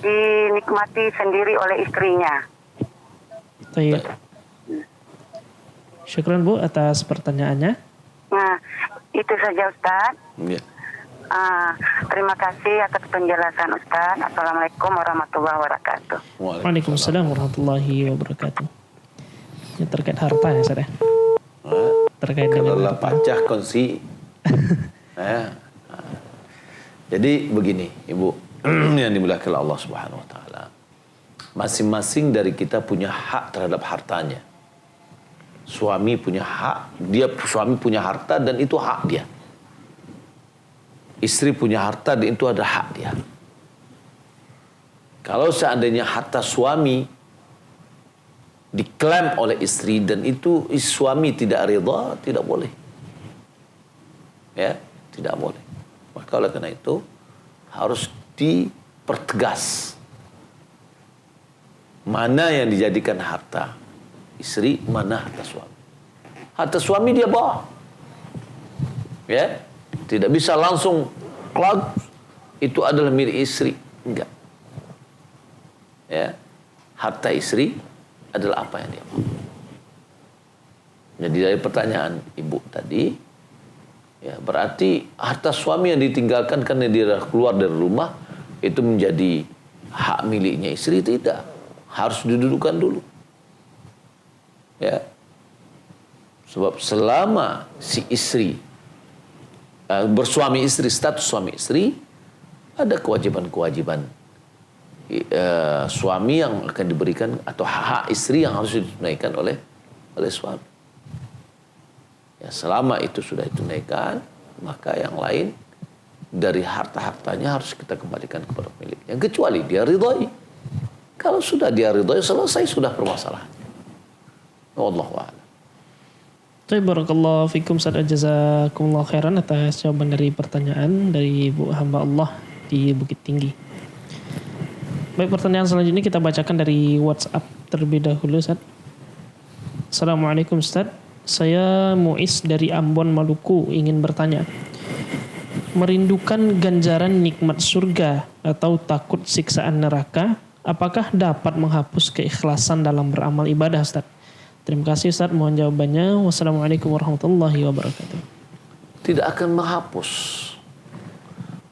dinikmati sendiri oleh istrinya? Baik. Syukran, Bu, atas pertanyaannya. Nah, itu saja Ustaz. Ya. Terima kasih atas penjelasan Ustaz. Assalamualaikum warahmatullahi wabarakatuh. Waalaikumsalam warahmatullahi wabarakatuh. Ini terkait harta ya, Ustaz ya? Terkait dengan Kalau harta. pacah kongsi. Ya. Jadi begini, Ibu yang dimuliakan Allah Subhanahu wa taala. Masing-masing dari kita punya hak terhadap hartanya. Suami punya hak, suami punya harta dan itu hak dia. Istri punya harta dan itu ada hak dia. Kalau seandainya harta suami diklaim oleh istri dan itu suami tidak ridha, tidak boleh. Ya, tidak boleh. Maka oleh karena itu harus dipertegas. Mana yang dijadikan harta istri, mana harta suami. Harta suami dia bawa. Ya, tidak bisa langsung klak itu adalah milik istri. Enggak. Ya, harta istri adalah apa yang dia bawa. Jadi dari pertanyaan ibu tadi, ya berarti harta suami yang ditinggalkan karena dia keluar dari rumah itu menjadi hak miliknya istri, tidak. Harus didudukkan dulu. Ya. Sebab selama si istri bersuami istri, status suami istri, ada kewajiban-kewajiban suami yang akan diberikan atau hak istri yang harus ditunaikan oleh suami. Ya, selama itu sudah ditunaikan, maka yang lain dari harta-hartanya harus kita kembalikan kepada pemiliknya, kecuali dia ridhoi. Kalau sudah dia ridhoi, selesai sudah permasalahannya. Wallahu a'lam. Barakallahu fikum, Ustaz, jazakumullah khairan atas jawaban dari pertanyaan dari Ibu hamba Allah di Bukit Tinggi. Baik, pertanyaan selanjutnya kita bacakan dari WhatsApp terlebih dahulu, Ustaz. Assalamualaikum, Ustaz. Saya Muiz dari Ambon, Maluku, ingin bertanya. Merindukan ganjaran nikmat surga atau takut siksaan neraka, apakah dapat menghapus keikhlasan dalam beramal ibadah, Ustaz? Terima kasih, Ustaz. Mohon jawabannya. Wassalamualaikum warahmatullahi wabarakatuh. Tidak akan menghapus.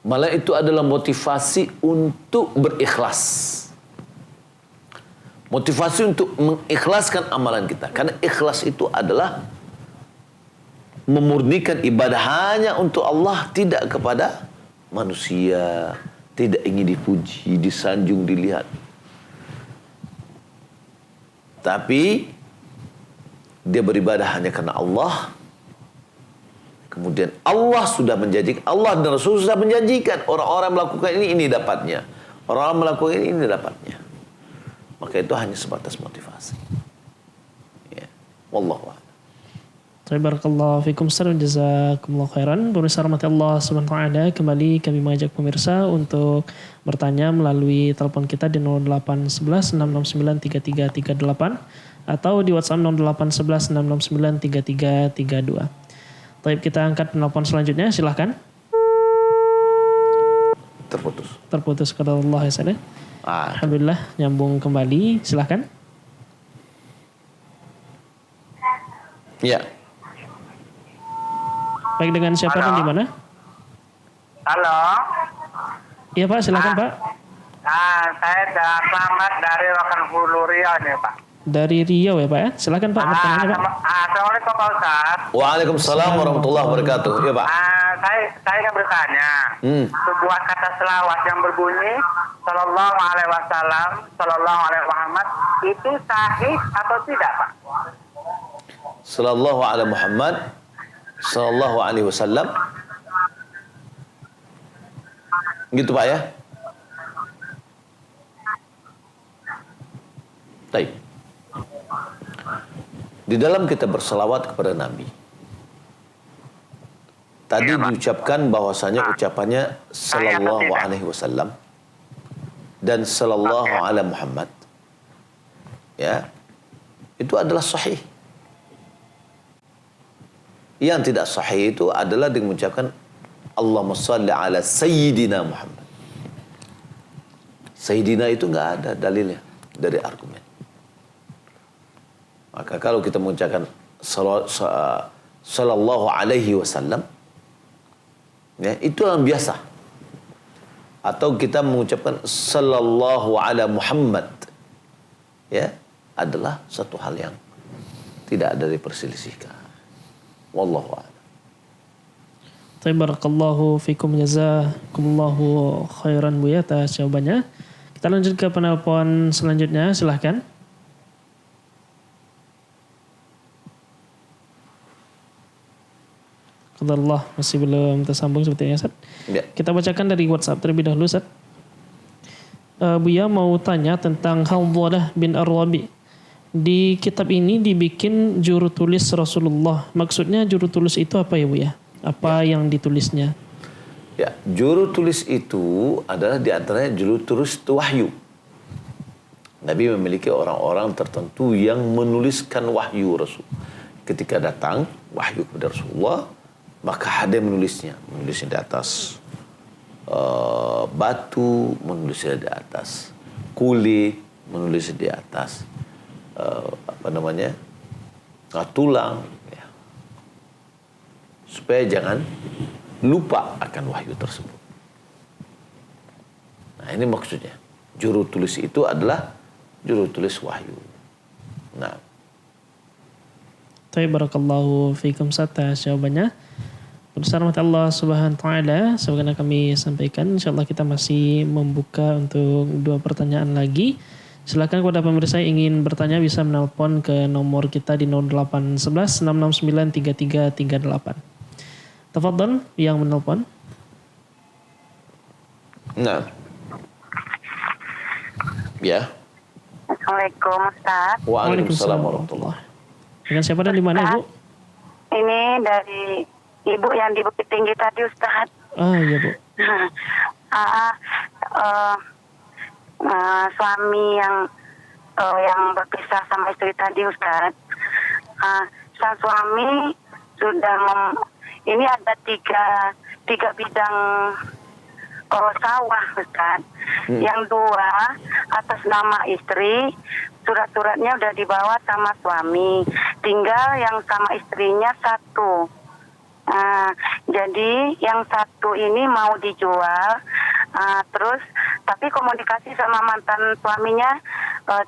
Malah itu adalah motivasi untuk berikhlas. Motivasi untuk mengikhlaskan amalan kita. Karena ikhlas itu adalah memurnikan ibadah hanya untuk Allah, tidak kepada manusia. Tidak ingin dipuji, disanjung, dilihat. Tapi dia beribadah hanya karena Allah. Kemudian Allah dan Rasul sudah menjanjikan orang-orang melakukan ini dapatnya. Orang-orang melakukan ini dapatnya. Maka itu hanya sebatas motivasi. Ya. Wallahu a'lam. Barakallahu fikum, Ustaz, jazakumullah khairan. Pemirsa rahmati Allah Subhanahu wa taala, kembali kami mengajak pemirsa untuk bertanya melalui telepon kita di 0811 669 3338 atau di WhatsApp 0811 669 3332. Baik, kita angkat penelpon selanjutnya, silahkan. Terputus kata Allah ya, Ustaz. Alhamdulillah, nyambung kembali, silahkan. Ya. Baik, dengan siapa dan di mana? Halo. Iya, Pak, silakan, Pak. Saya Selamat dari Rokan Hulu Riau nih, Pak. Dari Riau ya, Pak ya? Silakan, Pak, pertanyaannya, Pak. Assalamualaikum, Pak Ustaz. Waalaikumsalam warahmatullahi wabarakatuh. Ya, Pak. Saya ingin bertanya, sebuah kata selawat yang berbunyi Sallallahu Alaihi Wasallam, Sallallahu Alaihi Muhammad, itu sahih atau tidak, Pak? Sallallahu alaihi Muhammad, Sallallahu alaihi wasallam. Gitu, Pak ya? Baik. Di dalam kita berselawat kepada Nabi, tadi diucapkan bahwasanya ucapannya Sallallahu alaihi wasallam dan sallallahu ala Muhammad, ya, itu adalah sahih. Yang tidak sahih itu adalah dengan mengucapkan Allahumma salli ala Sayyidina Muhammad. Sayyidina itu nggak ada dalilnya dari argumen. Maka kalau kita mengucapkan sallallahu alaihi wasallam, ya, itu yang biasa. Atau kita mengucapkan sallallahu ala Muhammad, ya, adalah satu hal yang tidak ada diperselisihkan. Wallahu a'lam. Barakallahu fikum, jazakumullahu khairan Buya atas jawabannya. Kita lanjut ke penelpon selanjutnya, silahkan. Qadarullah masih belum tersambung sepertinya, Ustaz. Ya. Kita bacakan dari WhatsApp terlebih dahulu, Ustaz. Buya mau tanya tentang Hawdalah bin Ar-Rabi. Di kitab ini dibikin juru tulis Rasulullah. Maksudnya juru tulis itu apa ya, Buya? Apa yang ditulisnya? Ya, juru tulis itu adalah di antaranya juru tulis wahyu. Nabi memiliki orang-orang tertentu yang menuliskan wahyu Rasul. Ketika datang wahyu kepada Rasulullah, maka ada yang menulisnya di atas batu, menulisnya di atas kulit, menulisnya di atas tulang, ya. Supaya jangan lupa akan wahyu tersebut. Nah, ini maksudnya. Juru tulis itu adalah juru tulis wahyu. Nah. Barakallahu fikum atas jawabannya. Besar rahmat Allah Subhanahu wa taala, sebagaimana kami sampaikan, insyaallah kita masih membuka untuk 2 pertanyaan lagi. Silakan kepada pemirsa yang ingin bertanya bisa menelpon ke nomor kita di 0811 669 3338. Tafadhal yang menelpon. Nah. Ya. Assalamualaikum Ustaz. Waalaikumsalam warahmatullahi. Dengan siapa dan di mana, Ibu? Ini dari Ibu yang di Bukit Tinggi tadi, Ustaz. Iya, Bu. Suami yang berpisah sama istri tadi, Ustaz. Sang suami sudah ini ada tiga bidang sawah, Ustaz. Yang 2 atas nama istri, surat-suratnya udah dibawa sama suami. Tinggal yang sama istrinya 1. Jadi yang 1 ini mau dijual, terus tapi komunikasi sama mantan suaminya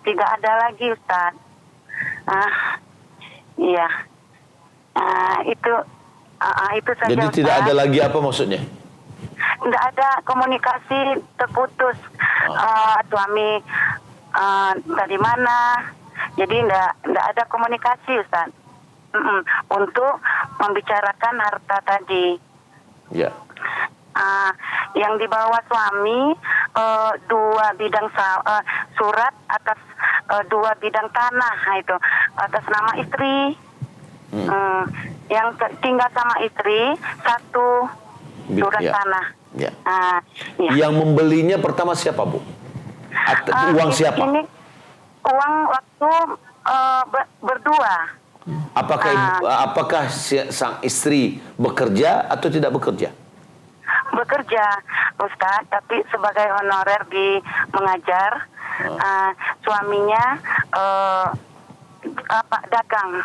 tidak ada lagi, Ustaz. Iya. Itu saja. Jadi Ustaz. tidak ada lagi apa maksudnya? Tidak ada komunikasi, terputus. Suami dari mana? Jadi tidak ada komunikasi, Ustaz. Untuk membicarakan harta tadi. Ya. Yang dibawa suami 2 bidang surat atas 2 bidang tanah, itu atas nama istri. Yang tinggal sama istri 1 surat tanah. Ya. Ya. Yang membelinya pertama siapa, Bu? Uang siapa? Ini uang waktu berdua. Apakah sang istri bekerja atau tidak bekerja? Bekerja, Ustaz, tapi sebagai honorer di mengajar. Suaminya dagang.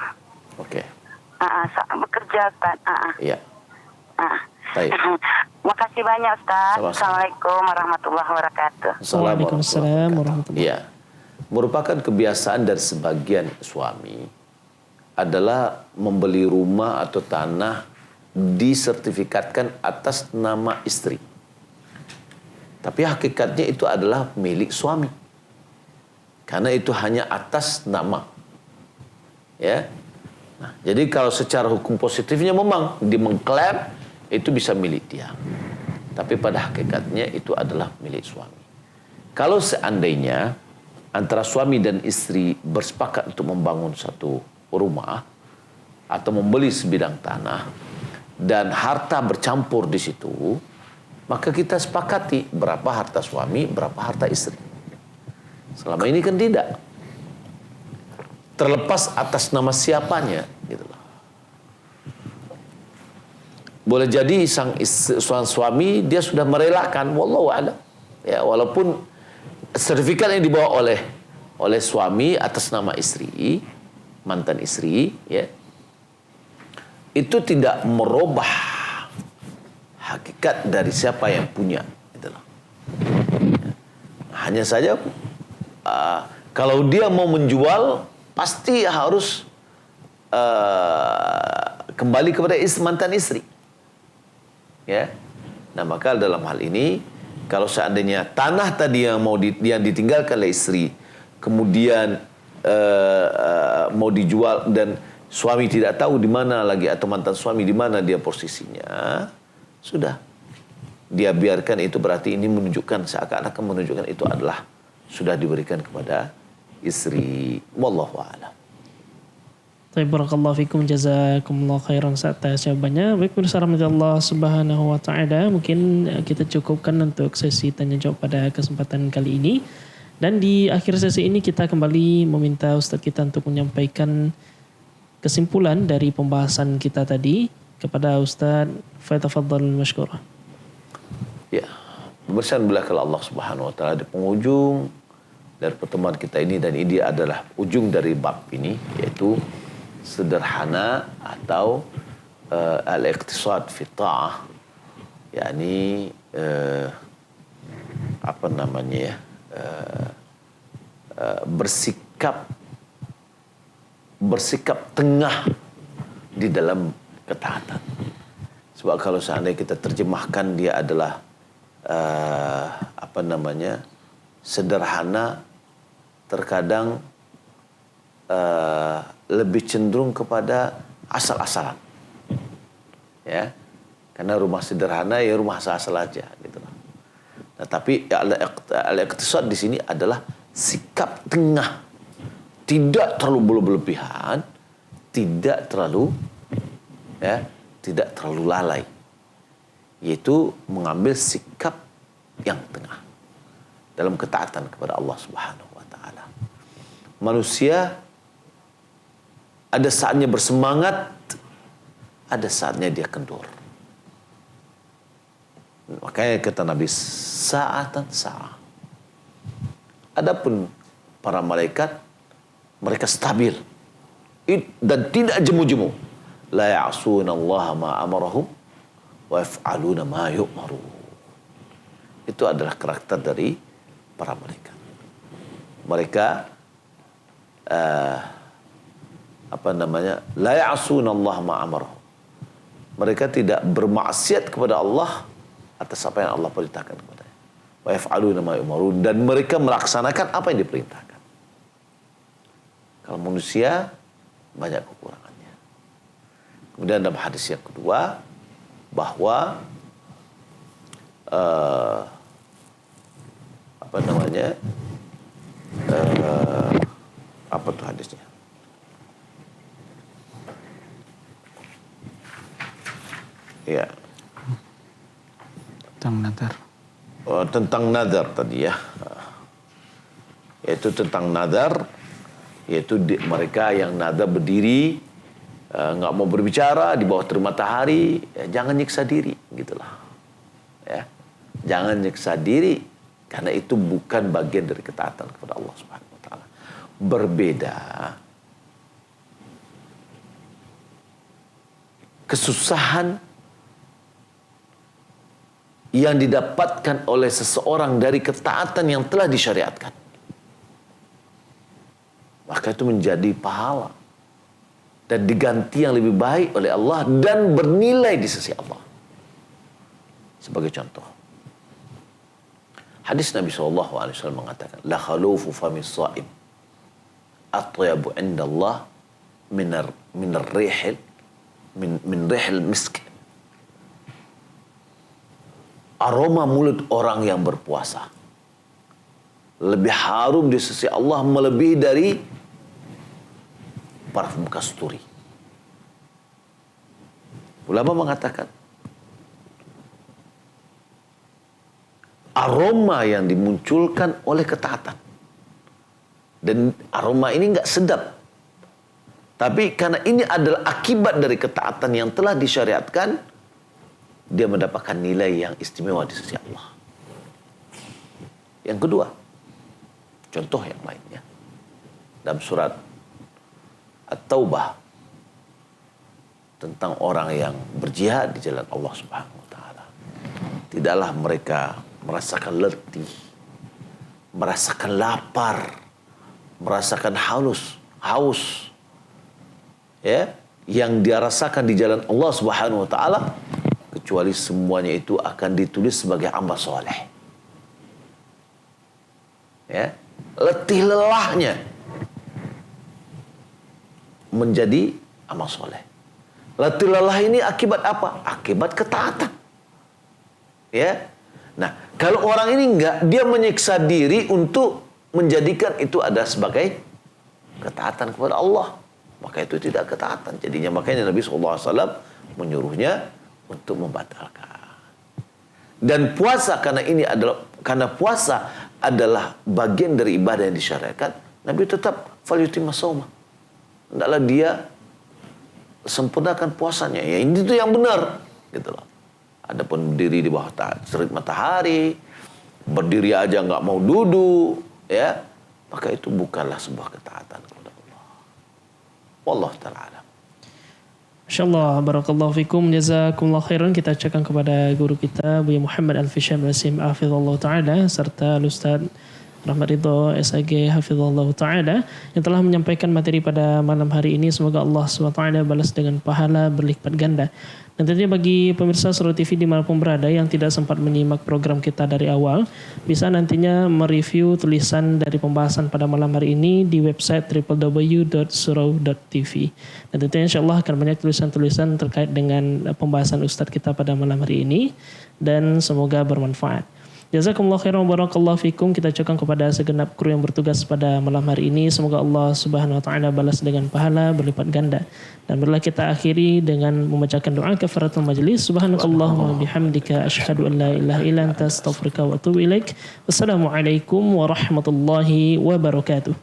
Oke. Bekerja, Ustaz. Iya. Baik. Makasih banyak, Ustaz. Sama-sama. Assalamualaikum warahmatullahi wabarakatuh. Waalaikumsalam warahmatullahi wabarakatuh. Ya. Merupakan kebiasaan dari sebagian suami adalah membeli rumah atau tanah disertifikatkan atas nama istri. Tapi hakikatnya itu adalah milik suami. Karena itu hanya atas nama. Ya. Nah, jadi kalau secara hukum positifnya memang mengklaim itu bisa milik dia. Tapi pada hakikatnya itu adalah milik suami. Kalau seandainya antara suami dan istri bersepakat untuk membangun satu rumah atau membeli sebidang tanah dan harta bercampur di situ, maka kita sepakati berapa harta suami, berapa harta istri. Selama ini kan tidak. Terlepas atas nama siapanya, gitu loh. Boleh jadi sang suami dia sudah merelakan, wallahu a'lam. Ya, walaupun sertifikat yang dibawa oleh suami atas nama istri, mantan istri, ya, itu tidak merubah hakikat dari siapa yang punya, gitu loh. Hanya saja kalau dia mau menjual, pasti harus kembali kepada mantan istri. Ya. Nah, maka dalam hal ini, kalau seandainya tanah tadi yang ditinggalkan oleh istri, kemudian mau dijual dan suami tidak tahu di mana lagi, atau mantan suami di mana dia posisinya, sudah dia biarkan itu, berarti ini menunjukkan, seakan-akan menunjukkan itu adalah sudah diberikan kepada istri. Wallahu a'lam. Baik, barakallahu fikum, jazakumullah khairan atas jawabannya. Baik, pemirsa rahmatullah subhanahu wa ta'ala, mungkin kita cukupkan untuk sesi tanya jawab pada kesempatan kali ini. Dan di akhir sesi ini kita kembali meminta Ustadz kita untuk menyampaikan kesimpulan dari pembahasan kita tadi kepada Ustadz. Fatafadhal mashkura. Ya, pemirsa belakang Allah subhanahu wa ta'ala, di penghujung dari pertemuan kita ini, dan ini adalah ujung dari bab ini, yaitu sederhana atau al-iqtisad fi ta'ah, yakni apa namanya ya, bersikap tengah di dalam ketaatan. Sebab kalau seandainya kita terjemahkan dia adalah apa namanya, sederhana, terkadang lebih cenderung kepada asal-asalan, ya, karena rumah sederhana ya rumah asal-asal aja, gitu loh. Nah, tapi al-iqtisad di sini adalah sikap tengah, tidak terlalu berlebihan, tidak terlalu lalai, yaitu mengambil sikap yang tengah dalam ketaatan kepada Allah Subhanahu wa taala. Manusia ada saatnya bersemangat, ada saatnya dia kendur. Makanya kata Nabi, sa'atan sa'ah. Adapun para malaikat, mereka stabil dan tidak jemu-jemu. La ya'sunallaha ma amarahum wa yaf'aluna ma yu'maru. Itu adalah karakter dari para malaikat. Mereka apa namanya, la ya'sunallaha ma amarahum. Mereka tidak bermaksiat kepada Allah atas apa yang Allah perintahkan kepadanya. Wa yaf'aluna ma yu'maru, dan mereka melaksanakan apa yang diperintahkan. Kalau manusia banyak kekurangannya. Kemudian dalam hadis yang kedua, bahwa apa namanya, apa tuh hadisnya? Ya, tentang nadar. Tentang nadar tadi ya, yaitu tentang nadar, yaitu mereka yang nadar berdiri, nggak mau berbicara di bawah terik matahari, ya, jangan nyiksa diri, gitulah, ya, jangan nyiksa diri, karena itu bukan bagian dari ketaatan kepada Allah Subhanahu Wa Taala. Berbeda kesusahan yang didapatkan oleh seseorang dari ketaatan yang telah disyariatkan, maka itu menjadi pahala dan diganti yang lebih baik oleh Allah dan bernilai di sisi Allah. Sebagai contoh, hadis Nabi SAW mengatakan, la khalufu famis sha'im atyabu indallah min rihil misk. Aroma mulut orang yang berpuasa lebih harum di sisi Allah melebihi dari parfum kasturi. Ulama mengatakan aroma yang dimunculkan oleh ketaatan. Dan aroma ini nggak sedap. Tapi karena ini adalah akibat dari ketaatan yang telah disyariatkan, dia mendapatkan nilai yang istimewa di sisi Allah. Yang kedua, contoh yang lainnya. Dalam surat At-Taubah, tentang orang yang berjihad di jalan Allah Subhanahu wa taala. Tidaklah mereka merasakan letih, merasakan lapar, merasakan haus, ya, yang dia rasakan di jalan Allah Subhanahu wa taala, kecuali semuanya itu akan ditulis sebagai amal soleh. Ya, letih lelahnya menjadi amal soleh. Letih lelah ini akibat apa? Akibat ketaatan. Ya. Nah, kalau orang ini enggak, dia menyiksa diri untuk menjadikan itu ada sebagai ketaatan kepada Allah, maka itu tidak ketaatan. Jadinya makanya Nabi SAW menyuruhnya untuk membatalkan. Dan puasa, karena puasa adalah bagian dari ibadah yang disyariatkan, Nabi tetap falyutimma shaumah. Hendaklah dia sempurnakan puasanya. Ya, ini itu yang benar, gitu loh. Adapun berdiri di bawah terik matahari, berdiri aja nggak mau duduk, ya, maka itu bukanlah sebuah ketaatan kepada Allah. Wallahu ta'ala alam. Insyaallah, barakallahu fikum, jazakumullah khairan. Kita ucapkan kepada guru kita Buya Muhammad Al-Fisham Rasim hafizallahu taala serta Ustaz Rahmat Ridho SAG hafizallahu taala yang telah menyampaikan materi pada malam hari ini. Semoga Allah SWT balas dengan pahala berlipat ganda. Dan tentunya bagi pemirsa Surau TV dimanapun berada yang tidak sempat menyimak program kita dari awal, bisa nantinya mereview tulisan dari pembahasan pada malam hari ini di website www.surau.tv. Dan tentunya insyaAllah akan banyak tulisan-tulisan terkait dengan pembahasan Ustadz kita pada malam hari ini, dan semoga bermanfaat. Jazakumullah khairan wa barakallahu fikum. Kita ucapkan kepada segenap kru yang bertugas pada malam hari ini, semoga Allah Subhanahu wa taala balas dengan pahala berlipat ganda. Dan marilah kita akhiri dengan membacakan doa kafaratul majlis. Subhanakallahumma bihamdika asyhadu an la ilaha illa anta astaghfiruka wa atubu ilaik. Wassalamualaikum warahmatullahi wabarakatuh.